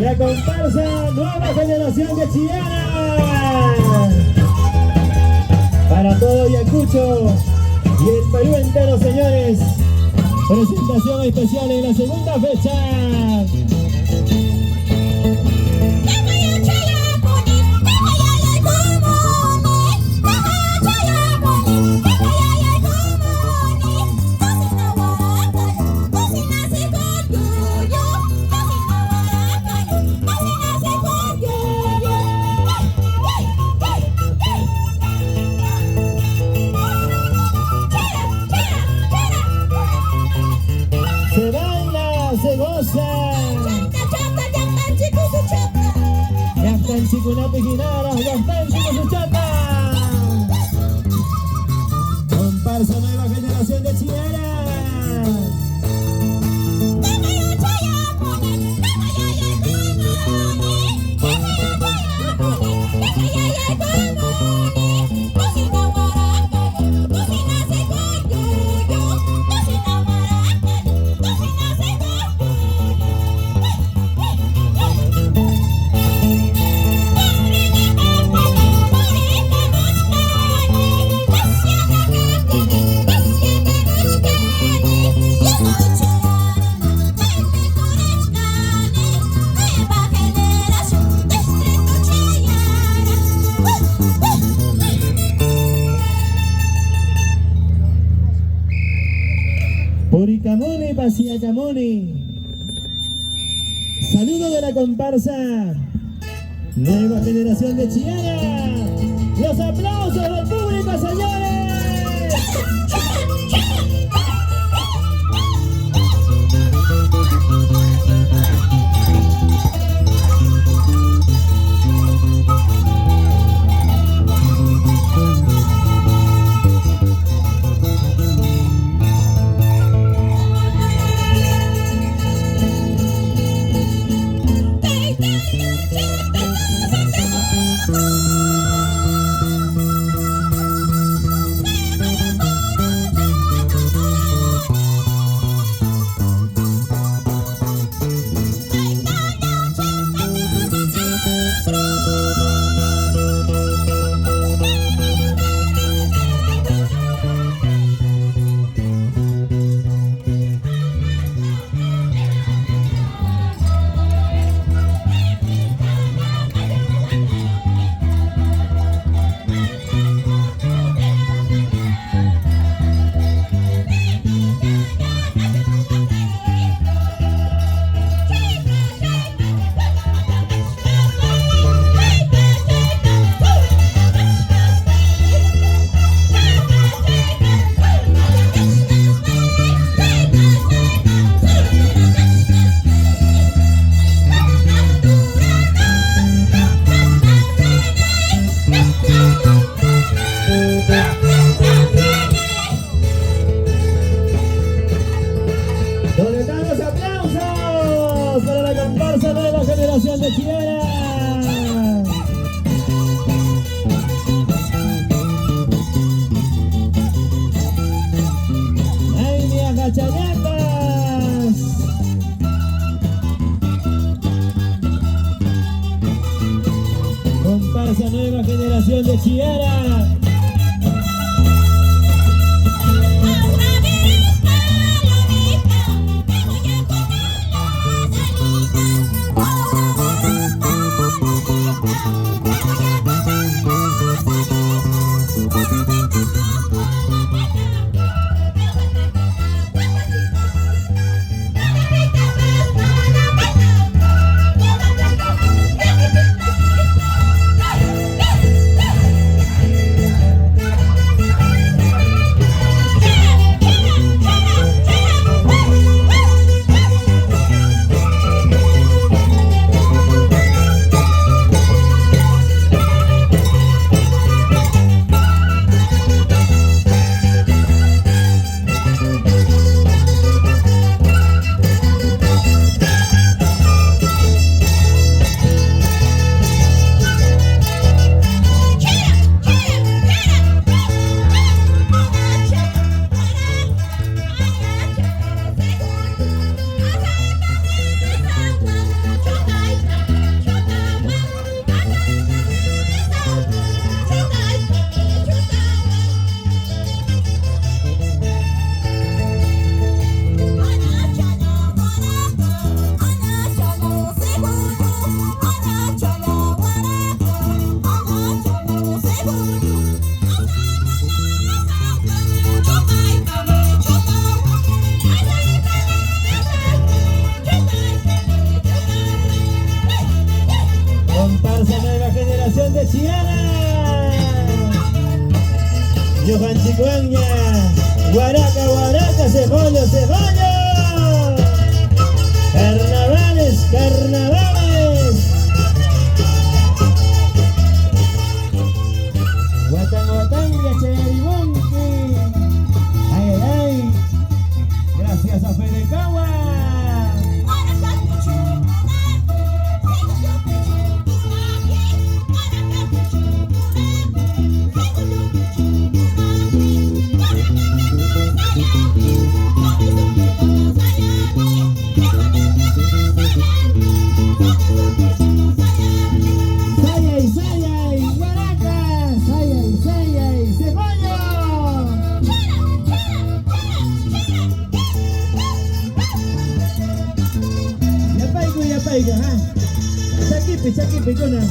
La comparsa Nueva Generación de Chillana. Para todo Ayacucho y el Perú entero, señores. Presentación especial en la segunda fecha. Se baila, se goza. Ya están chicos una pijinara, ya están chicos su chata. Comparsa Nueva Generación de Chillana. Puricamone, Pasiacamone. Saludo de la comparsa Nueva Generación de Chillana. Los aplausos del público, señores. Para la comparsa Nueva Generación de Chillana. ¡Ay, mi agachañatas! Comparsa Nueva Generación de Chillana. Anticueña, Guaraca, Guaraca, Cebollo, Cebollo. Carnavales, carnavales. Guatán, Guatán, Yacherimonte. Ay, ay, ay. Gracias a Fedecagua. Chakipi, chakipi, kuna.